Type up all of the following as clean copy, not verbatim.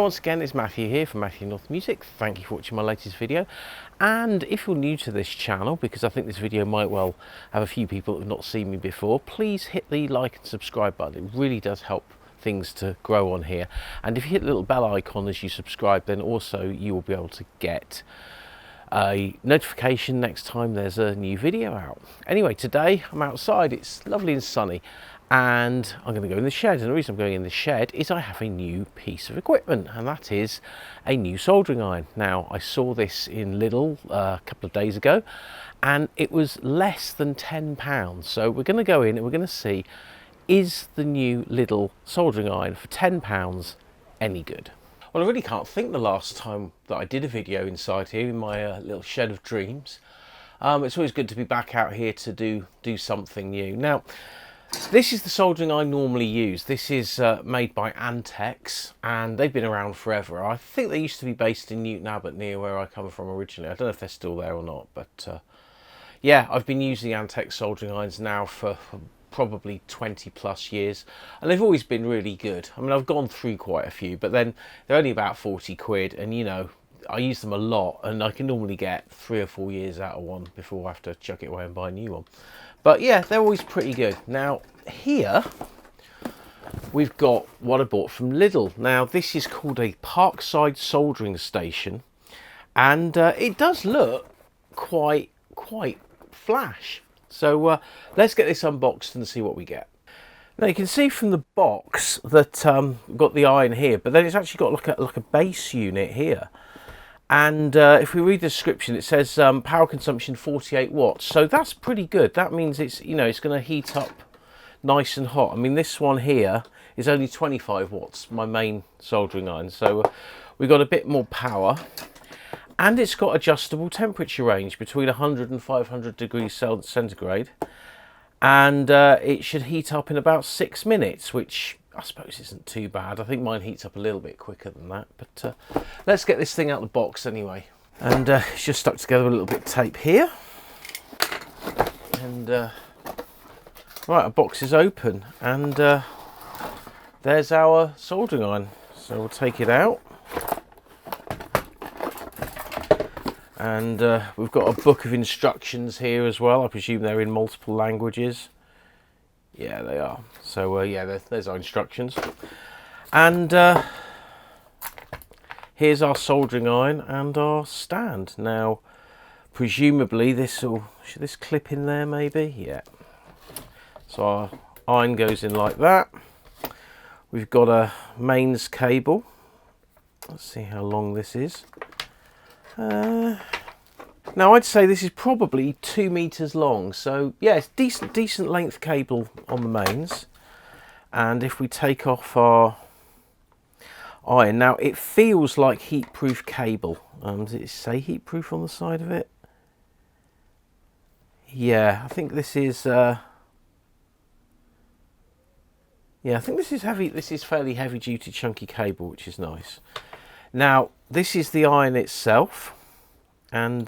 once again, it's Matthew here from Matthewnorthmusic. Thank you for watching my latest video. And if you're new to this channel, because I think this video might well have a few people that have not seen me before, please hit the like and subscribe button. It really does help things to grow on here. And if you hit the little bell icon as you subscribe, then also you will be able to get a notification next time there's a new video out. Anyway, today I'm outside. It's lovely and sunny. And I'm going to go in the shed, and the reason I'm going in the shed is I have a new piece of equipment, and that is a new soldering iron. Now, I saw this in Lidl a couple of days ago, and it was less than £10. So we're going to go in and we're going to see, is the new Lidl soldering iron for £10 any good? Well, I really can't think the last time that I did a video inside here in my little shed of dreams. It's always good to be back out here to do something new. Now, this is the soldering I normally use. This is made by Antex, and they've been around forever. I think they used to be based in Newton Abbot, near where I come from originally. I don't know if they're still there or not, but yeah, I've been using Antex soldering irons now for probably 20 plus years, and they've always been really good. I mean, I've gone through quite a few, but then they're only about 40 quid, and you know, I use them a lot, and I can normally get 3 or 4 years out of one before I have to chuck it away and buy a new one. But yeah, they're always pretty good. Now here we've got what I bought from Lidl. Now this is called a Parkside Soldering station, and it does look quite flash. So let's get this unboxed and see what we get. Now you can see from the box that we've got the iron here, but then it's actually got like a base unit here. And if we read the description, it says power consumption 48 watts. So that's pretty good. That means it's, you know, it's going to heat up nice and hot. I mean, this one here is only 25 watts, my main soldering iron. So we've got a bit more power. And it's got adjustable temperature range between 100 and 500 degrees centigrade. And it should heat up in about 6 minutes, which I suppose isn't too bad. I think mine heats up a little bit quicker than that, but let's get this thing out of the box anyway. And it's just stuck together with a little bit of tape here. And right, our box is open, and there's our soldering iron. So we'll take it out. And we've got a book of instructions here as well. I presume they're in multiple languages. Yeah, they are. So yeah, there's our instructions. And here's our soldering iron and our stand. Now, presumably should this clip in there maybe? Yeah. So our iron goes in like that. We've got a mains cable. Let's see how long this is. Now I'd say this is probably 2 meters long, so yeah, it's decent length cable on the mains. And if we take off our iron, now it feels like heat-proof cable. Does it say heat-proof on the side of it? Yeah, I think this is. Yeah, I think this is heavy. This is fairly heavy-duty, chunky cable, which is nice. Now this is the iron itself, and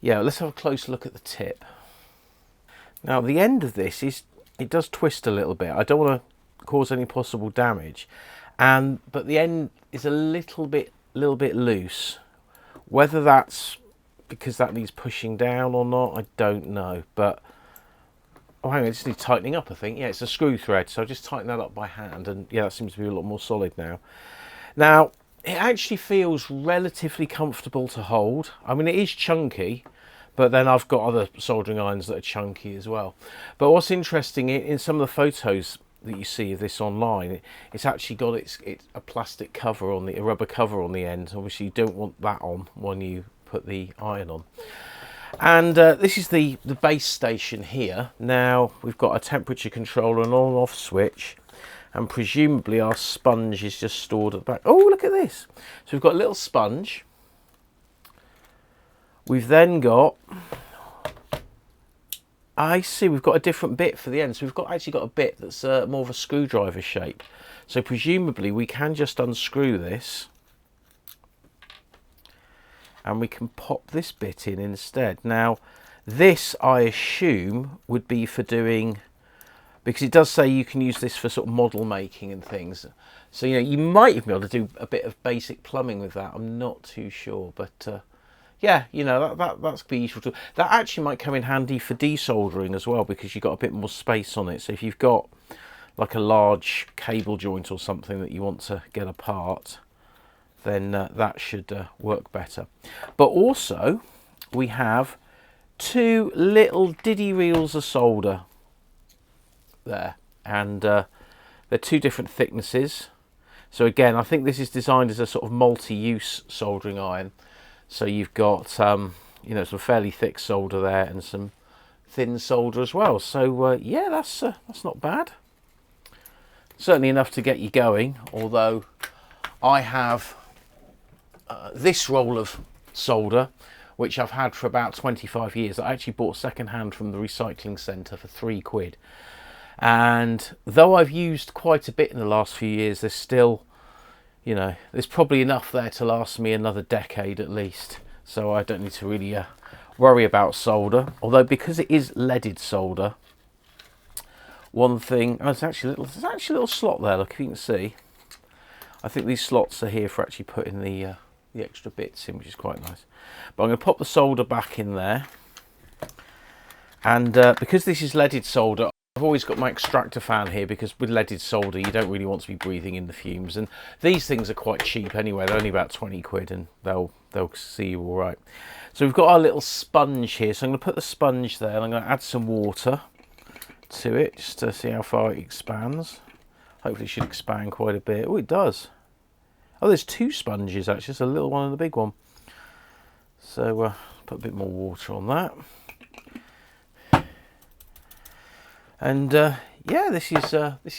yeah, let's have a close look at the tip. Now the end of this it does twist a little bit. I don't want to cause any possible damage, but the end is a little bit loose. Whether that's because that needs pushing down or not, I don't know. But oh, hang on, it just needs tightening up, I think. Yeah, it's a screw thread, so I'll just tighten that up by hand, and yeah, that seems to be a lot more solid now. Now, it actually feels relatively comfortable to hold. I mean, it is chunky, but then I've got other soldering irons that are chunky as well. But what's interesting, in some of the photos that you see of this online, it's actually got it's a plastic cover on a rubber cover on the end. Obviously, you don't want that on when you put the iron on. And this is the base station here. Now, we've got a temperature controller, an on-off switch. And presumably our sponge is just stored at the back. Oh, look at this. So we've got a little sponge. We've then got, I see, we've got a different bit for the end. So we've actually got a bit that's more of a screwdriver shape. So presumably we can just unscrew this, and we can pop this bit in instead. Now, this, I assume, would be for doing because it does say you can use this for sort of model making and things. So, you know, you might even be able to do a bit of basic plumbing with that. I'm not too sure, but yeah, you know, that's be useful too. That actually might come in handy for desoldering as well, because you've got a bit more space on it. So if you've got like a large cable joint or something that you want to get apart, then that should work better. But also, we have 2 little diddy reels of solder there, and they're 2 different thicknesses. So again, I think this is designed as a sort of multi-use soldering iron. So you've got you know, some fairly thick solder there and some thin solder as well. So yeah, that's not bad. Certainly enough to get you going. Although I have this roll of solder, which I've had for about 25 years. I actually bought second hand from the recycling centre for £3. And though I've used quite a bit in the last few years, there's still, you know, there's probably enough there to last me another decade at least. So I don't need to really worry about solder. Although because it is leaded solder, one thing, oh, there's actually a little slot there, look, if you can see. I think these slots are here for actually putting the extra bits in, which is quite nice. But I'm going to pop the solder back in there. And because this is leaded solder, I've always got my extractor fan here, because with leaded solder you don't really want to be breathing in the fumes, and these things are quite cheap anyway. They're only about 20 quid and they'll see you all right. So we've got our little sponge here, so I'm going to put the sponge there and I'm going to add some water to it just to see how far it expands. Hopefully it should expand quite a bit. Oh, it does. Oh, there's 2 sponges actually, so a little one and a big one. So put a bit more water on that. And yeah, this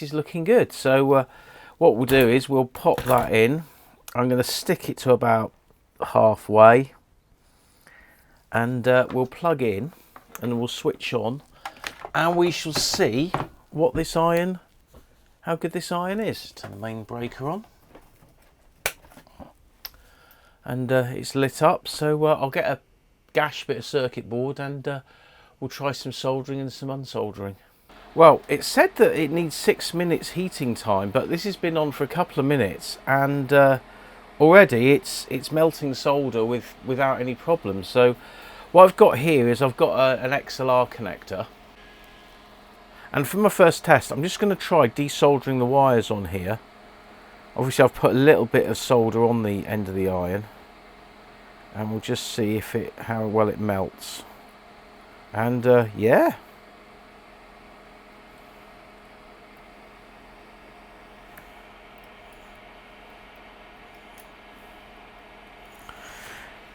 is looking good. So what we'll do is we'll pop that in. I'm going to stick it to about halfway, and we'll plug in and we'll switch on, and we shall see what this iron, how good this iron is. Turn the main breaker on, and it's lit up. So I'll get a gash bit of circuit board and we'll try some soldering and some unsoldering. Well, it said that it needs 6 minutes heating time, but this has been on for a couple of minutes, and already it's melting solder without any problems. So what I've got here is I've got an XLR connector, and for my first test I'm just going to try desoldering the wires on here. Obviously I've put a little bit of solder on the end of the iron, and we'll just see how well it melts. And yeah.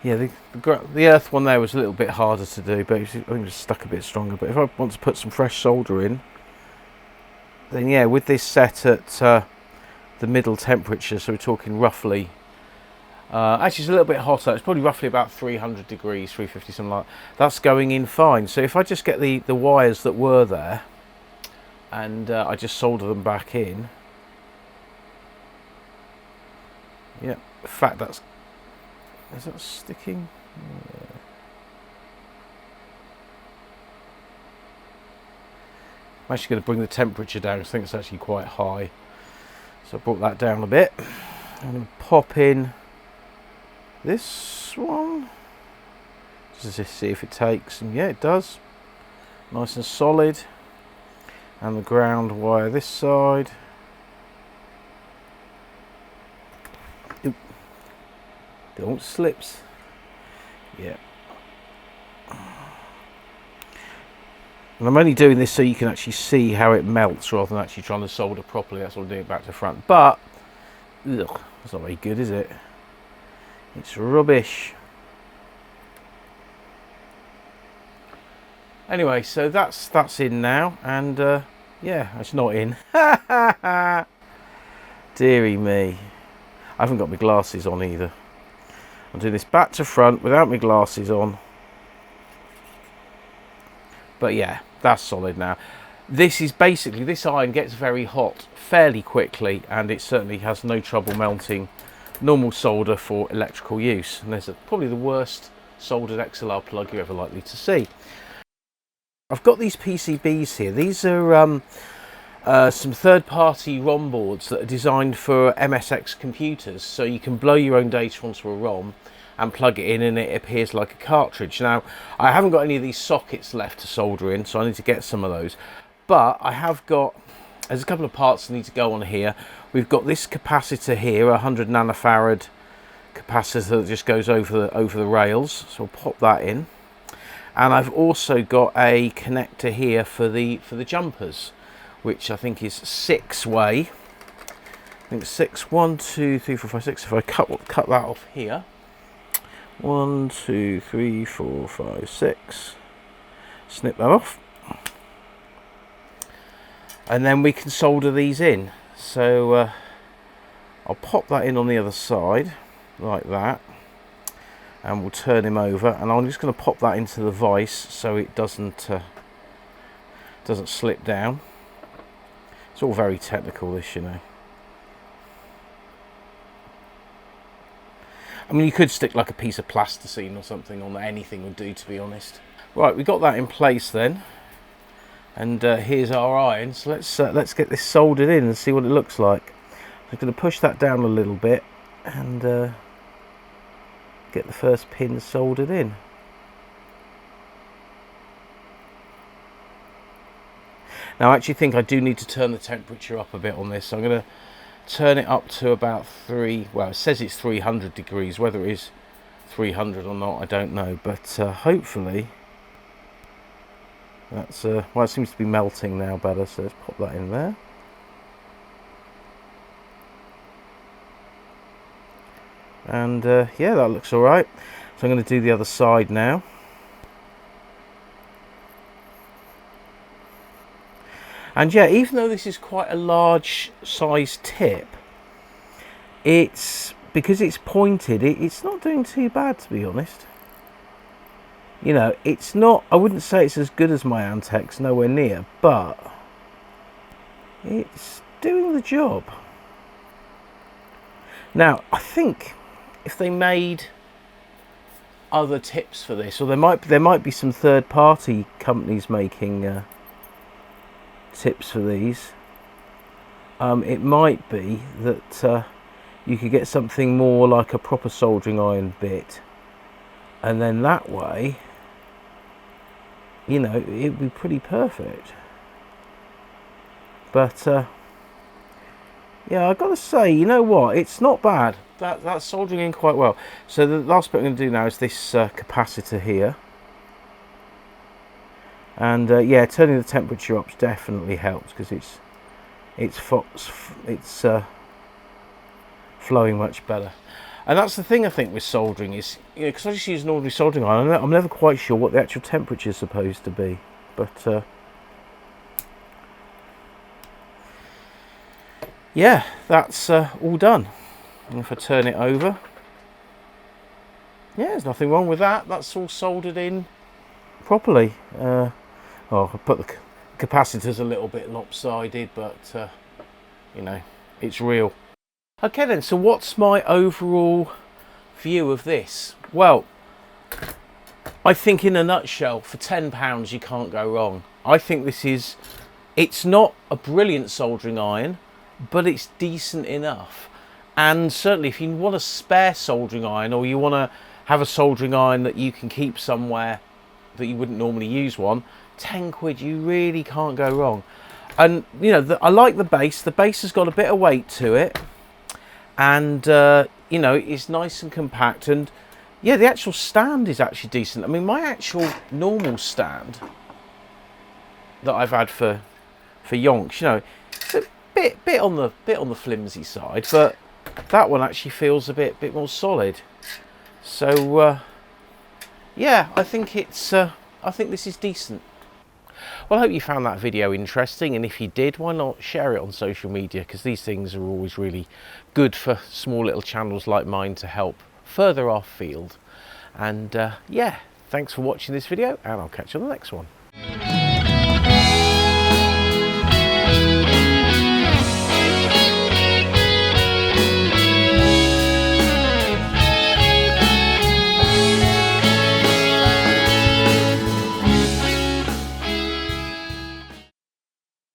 Yeah, the earth one there was a little bit harder to do, but I think it was stuck a bit stronger. But if I want to put some fresh solder in, then yeah, with this set at the middle temperature, so we're talking roughly, actually it's a little bit hotter, it's probably roughly about 300 degrees, 350, something like that. That's going in fine. So if I just get the wires that were there, and I just solder them back in, yeah, in fact is that sticking? Yeah. I'm actually going to bring the temperature down, because I think it's actually quite high. So I brought that down a bit. I'm going to pop in this one, just to see if it takes, and yeah, it does. Nice and solid. And the ground wire this side. Don't slips. Yeah. And I'm only doing this so you can actually see how it melts, rather than actually trying to solder properly. That's why I'm doing it back to front. But ugh, that's not very good, is it? It's rubbish. Anyway, so that's in now, and yeah, it's not in. Deary me. I haven't got my glasses on either. I'm doing this back to front without my glasses on. But yeah, that's solid now. This is basically, this iron gets very hot fairly quickly, and it certainly has no trouble melting normal solder for electrical use. And there's probably the worst soldered XLR plug you're ever likely to see. I've got these PCBs here. These are some third-party ROM boards that are designed for MSX computers, so you can blow your own data onto a ROM and plug it in and it appears like a cartridge. Now, I haven't got any of these sockets left to solder in, so I need to get some of those. But I have got, there's a couple of parts that need to go on here. We've got this capacitor here, a 100 nanofarad capacitor that just goes over the rails, so I'll pop that in. And I've also got a connector here for the jumpers, which I think is 6-way. I think 6, 1, 2, 3, 4, 5, 6. If I cut that off here, 1, 2, 3, 4, 5, 6. Snip that off, and then we can solder these in. So I'll pop that in on the other side like that, and we'll turn him over, and I'm just going to pop that into the vise so it doesn't slip down. It's all very technical, this, you know. I mean, you could stick like a piece of plasticine or something on there. Anything would do, to be honest. Right, we got that in place then, and here's our iron. So let's get this soldered in and see what it looks like. I'm going to push that down a little bit and get the first pin soldered in. Now, I actually think I do need to turn the temperature up a bit on this. So I'm going to turn it up to about 3, well, it says it's 300 degrees. Whether it is 300 or not, I don't know. But hopefully that's, well, it seems to be melting now better. So let's pop that in there. And yeah, that looks all right. So I'm going to do the other side now. And yeah, even though this is quite a large size tip, it's, because it's pointed, it's not doing too bad, to be honest. You know, it's not, I wouldn't say it's as good as my Antex, nowhere near, but it's doing the job. Now, I think if they made other tips for this, or there might be some third-party companies making tips for these, it might be that you could get something more like a proper soldering iron bit, and then that way, you know, it would be pretty perfect. But yeah, I've got to say, you know what, it's not bad. That's soldering in quite well. So the last bit I'm going to do now is this capacitor here. And yeah, turning the temperature up definitely helps, because it's flowing much better. And that's the thing, I think, with soldering is, you know, because I just use an ordinary soldering iron, I'm never quite sure what the actual temperature is supposed to be. But yeah, that's all done. And if I turn it over, yeah, there's nothing wrong with that. That's all soldered in properly. Oh, I put the capacitors a little bit lopsided, but you know, it's real. Okay then, so what's my overall view of this? Well, I think in a nutshell, for £10 you can't go wrong. I think this is, it's not a brilliant soldering iron, but it's decent enough. And certainly if you want a spare soldering iron, or you want to have a soldering iron that you can keep somewhere that you wouldn't normally use one, 10 quid, you really can't go wrong. And you know, I like the base. The base has got a bit of weight to it, and you know, it's nice and compact. And yeah, the actual stand is actually decent. I mean, my actual normal stand that I've had for yonks, you know, it's a bit on the flimsy side, but that one actually feels a bit more solid. So yeah, I think it's I think this is decent. Well, I hope you found that video interesting, and if you did, why not share it on social media, because these things are always really good for small little channels like mine to help further our field. And yeah, thanks for watching this video, and I'll catch you on the next one.